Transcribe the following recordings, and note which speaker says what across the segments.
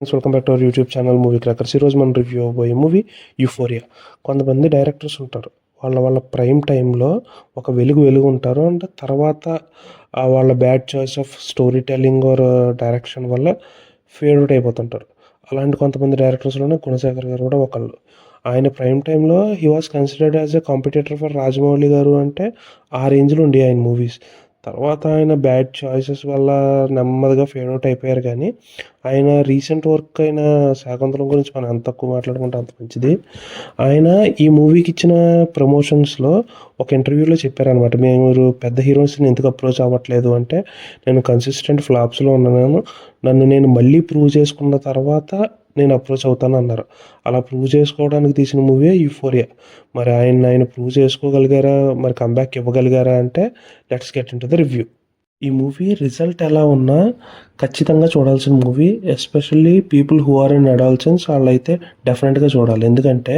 Speaker 1: Welcome back to our YouTube channel movie crackers. ఈరోజు మనం review అవ్వబోయే movie euphoria. కొంతమంది directors ఉంటారు, వాళ్ళ ప్రైమ్ టైంలో ఒక వెలుగు ఉంటారు. అండ్ తర్వాత వాళ్ళ bad choice of story telling or direction వల్ల ఫేడ్ అవుట్ అయిపోతుంటారు. అలాంటి కొంతమంది డైరెక్టర్స్లోనే గుణశేఖర్ గారు కూడా ఒకళ్ళు. ఆయన ప్రైమ్ టైంలో he was considered as a competitor for Rajamouli గారు. అంటే ఆ రేంజ్లో ఉండే ఆయన మూవీస్. తర్వాత ఆయన బ్యాడ్ చాయిసెస్ వల్ల నెమ్మదిగా ఫేడ్ అవుట్ అయిపోయారు. కానీ ఆయన రీసెంట్ వర్క్ అయిన శాకుంతలం గురించి మనం ఎంత తక్కువ మాట్లాడుకుంటే అంత మంచిది. ఆయన ఈ మూవీకి ఇచ్చిన ప్రమోషన్స్లో ఒక ఇంటర్వ్యూలో చెప్పారనమాట, మీరు పెద్ద హీరోస్ని ఎందుకు అప్రోచ్ అవ్వట్లేదు అంటే, నేను కన్సిస్టెంట్ ఫ్లాప్స్లో ఉన్నాను, నన్ను నేను మళ్ళీ ప్రూవ్ చేసుకున్న తర్వాత నేను అప్రోచ్ అవుతాను అన్నారు. అలా ప్రూవ్ చేసుకోవడానికి తీసిన మూవీ యూఫోరియా. మరి ఆయన ప్రూవ్ చేసుకోగలిగారా, మరి కంబ్యాక్ ఇవ్వగలిగారా అంటే let's get into the review. ఈ మూవీ రిజల్ట్ ఎలా ఉన్నా ఖచ్చితంగా చూడాల్సిన movie. Especially people who are in adolescence వాళ్ళైతే డెఫినెట్గా చూడాలి. ఎందుకంటే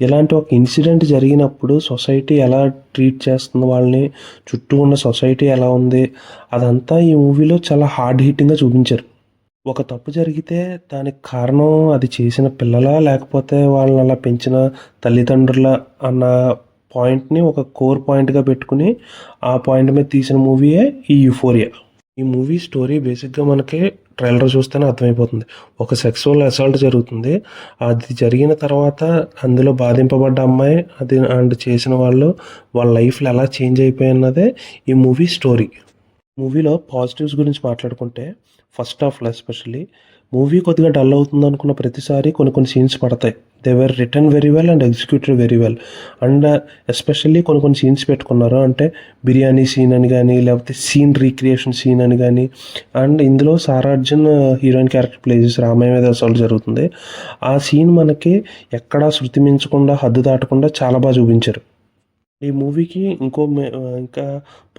Speaker 1: ఇలాంటి ఒక ఇన్సిడెంట్ జరిగినప్పుడు సొసైటీ ఎలా ట్రీట్ చేస్తుంది వాళ్ళని, చుట్టూ ఉన్న సొసైటీ ఎలా ఉంది, అదంతా ఈ మూవీలో చాలా హార్డ్ హిట్టింగ్గా చూపించారు. ఒక తప్పు జరిగితే దానికి కారణం అది చేసిన పిల్లలా, లేకపోతే వాళ్ళని అలా పెంచిన తల్లిదండ్రుల అన్న పాయింట్ని ఒక కోర్ పాయింట్గా పెట్టుకుని ఆ పాయింట్ మీద తీసిన మూవీయే ఈ యూఫోరియా. ఈ మూవీ స్టోరీ బేసిక్గా మనకి ట్రైలర్ చూస్తేనే అర్థమైపోతుంది. ఒక సెక్సువల్ అసాల్ట్ జరుగుతుంది. అది జరిగిన తర్వాత అందులో బాధింపబడ్డ అమ్మాయి అది అండ్ చేసిన వాళ్ళు వాళ్ళ లైఫ్లో ఎలా చేంజ్ అయిపోయినదే ఈ మూవీ స్టోరీ. మూవీలో పాజిటివ్స్ గురించి మాట్లాడుకుంటే ఫస్ట్ హాఫ్లో ఎస్పెషల్లీ మూవీ కొద్దిగా డల్ అవుతుంది అనుకున్న ప్రతిసారి కొన్ని సీన్స్ పడతాయి. They were written very well and executed very well. And especially కొన్ని సీన్స్ పెట్టుకున్నారు, అంటే బిర్యానీ సీన్ అని కానీ, లేకపోతే సీన్ రీక్రియేషన్ సీన్ అని కానీ. అండ్ ఇందులో సారా అర్జున్ హీరోయిన్ క్యారెక్టర్ ప్లే చేసి రామయ్య మీద అసలు జరుగుతుంది. ఆ సీన్ మనకి ఎక్కడా శృతి మించకుండా, హద్దు దాటకుండా చాలా బాగా చూపించారు. ఈ మూవీకి ఇంకా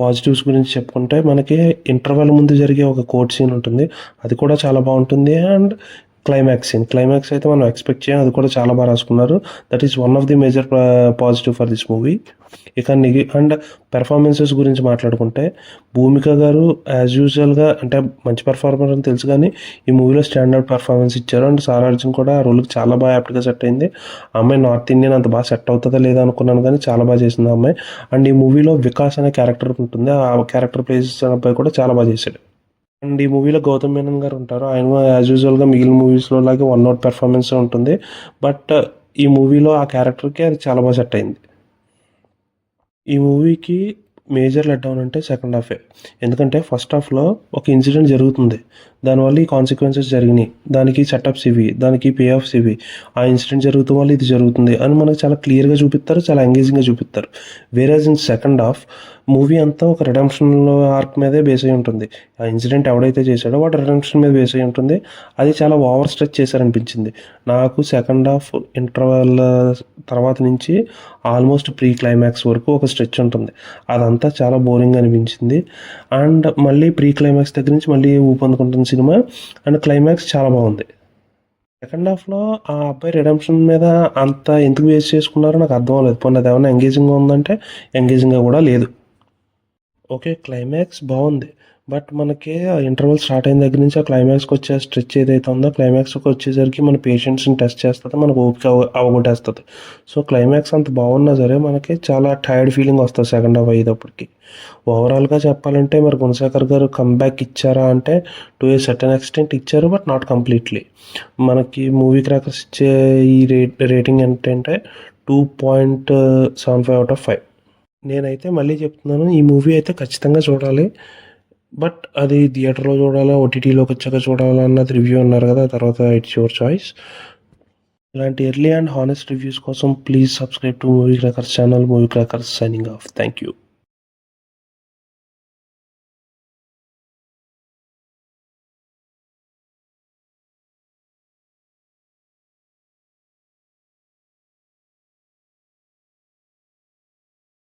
Speaker 1: పాజిటివ్స్ గురించి చెప్పుకుంటే, మనకి ఇంటర్వెల్ ముందు జరిగే ఒక కోర్ట్ సీన్ ఉంటుంది, అది కూడా చాలా బాగుంటుంది. అండ్ క్లైమాక్స్ అయితే మనం ఎక్స్పెక్ట్ చేయం, అది కూడా చాలా బాగా రాసుకున్నారు. That is one of the major positive for this movie. And performances గురించి మాట్లాడుకుంటే, భూమిక గారు యాజ్ యూజువల్గా అంటే మంచి పెర్ఫార్మర్ అని తెలుసు, కానీ ఈ మూవీలో స్టాండర్డ్ పెర్ఫార్మెన్స్ ఇచ్చారు. అండ్ సారా అర్జున్ కూడా ఆ రోల్కి చాలా బాగా యాప్ట్గా సెట్ అయింది. ఆ అమ్మాయి నార్త్ ఇండియన్ అంత బాగా సెట్ అవుతుందా లేదా అనుకున్నాను, కానీ చాలా బాగా చేసింది ఆ అమ్మాయి. అండ్ ఈ మూవీలో వికాస్ అనే క్యారెక్టర్ ఉంటుంది, ఆ క్యారెక్టర్ ప్లే చేసిన అబ్బాయి కూడా చాలా బాగా చేశాడు. అండ్ ఈ మూవీలో గౌతమ్ మేనన్ గారు ఉంటారు. ఆయన యాజ్ యూజువల్గా మిగిలిన మూవీస్లో లాగే వన్ నోట్ పెర్ఫార్మెన్స్ ఉంటుంది. బట్ ఈ మూవీలో ఆ క్యారెక్టర్కి అది చాలా బాగా సెట్ అయింది. ఈ మూవీకి మేజర్ లెట్ డౌన్ అంటే సెకండ్ హాఫే. ఎందుకంటే ఫస్ట్ హాఫ్లో ఒక ఇన్సిడెంట్ జరుగుతుంది, దానివల్ల ఈ కాన్సిక్వెన్సెస్ జరిగినాయి, దానికి సెటప్స్ ఇవి, దానికి పే ఆఫ్స్ ఇవి, ఆ ఇన్సిడెంట్ జరుగుతున్న వల్ల ఇది జరుగుతుంది అని మనకు చాలా క్లియర్గా చూపిస్తారు, చాలా ఎంగేజింగ్గా చూపిస్తారు. వేరేజ్ ఇన్ సెకండ్ హాఫ్ మూవీ అంతా ఒక రిడెంప్షన్ ఆర్క్ మీదే బేస్ అయి ఉంటుంది. ఆ ఇన్సిడెంట్ ఎవడైతే చేశాడో వాడు రిడెంప్షన్ మీద బేస్ అయి ఉంటుంది. అది చాలా ఓవర్ స్ట్రెచ్ చేశారనిపించింది నాకు. సెకండ్ హాఫ్ ఇంటర్వెల్ తర్వాత నుంచి ఆల్మోస్ట్ ప్రీ క్లైమాక్స్ వరకు ఒక స్ట్రెచ్ ఉంటుంది, అదంతా చాలా బోరింగ్ అనిపించింది. అండ్ మళ్ళీ ప్రీ క్లైమాక్స్ దగ్గర నుంచి మళ్ళీ ఊపందుకుంటుంది సినిమా. అండ్ క్లైమాక్స్ చాలా బాగుంది. సెకండ్ హాఫ్లో ఆ అబ్బాయి రిడెంప్షన్ మీద అంత ఎందుకు వేస్ట్ చేసుకున్నారో నాకు అర్థం అవ్వలేదు. పోనీ అది ఏమైనా ఎంగేజింగ్గా ఉందంటే ఎంగేజింగ్గా కూడా లేదు. ఓకే, క్లైమాక్స్ బాగుంది, బట్ మనకి ఆ ఇంటర్వెల్ స్టార్ట్ అయిన దగ్గర నుంచి ఆ క్లైమాక్స్కి వచ్చే స్ట్రెచ్ ఏదైతే ఉందో, క్లైమాక్స్కి వచ్చేసరికి మన పేషెంట్స్ని టెస్ట్ చేస్తుంది, మనకు ఓపిక అవగొట్టేస్తుంది. సో క్లైమాక్స్ అంత బాగున్నా సరే మనకి చాలా టైర్డ్ ఫీలింగ్ వస్తుంది సెకండ్ హాఫ్ అయ్యేటప్పటికి. ఓవరాల్గా చెప్పాలంటే మరి గుణశేఖర్ గారు కంబ్యాక్ ఇచ్చారా అంటే టు ఏ సర్టన్ ఎక్స్టెంట్ ఇచ్చారు, బట్ నాట్ కంప్లీట్లీ. మనకి మూవీ క్రాకర్స్ ఇచ్చే ఈ రేటింగ్ ఏంటంటే 2.75/5. నేనైతే మళ్ళీ చెప్తున్నాను, ఈ మూవీ అయితే ఖచ్చితంగా చూడాలి. బట్ అది థియేటర్లో చూడాలా, ఓటీటీలోకి వచ్చాక చూడాలా అన్నది రివ్యూ అన్నారు కదా, తర్వాత ఇట్స్ యువర్ చాయిస్. ఇలాంటి ఎర్లీ అండ్ హానెస్ట్ రివ్యూస్ కోసం please subscribe to movie crackers channel. Movie crackers signing off. Thank you.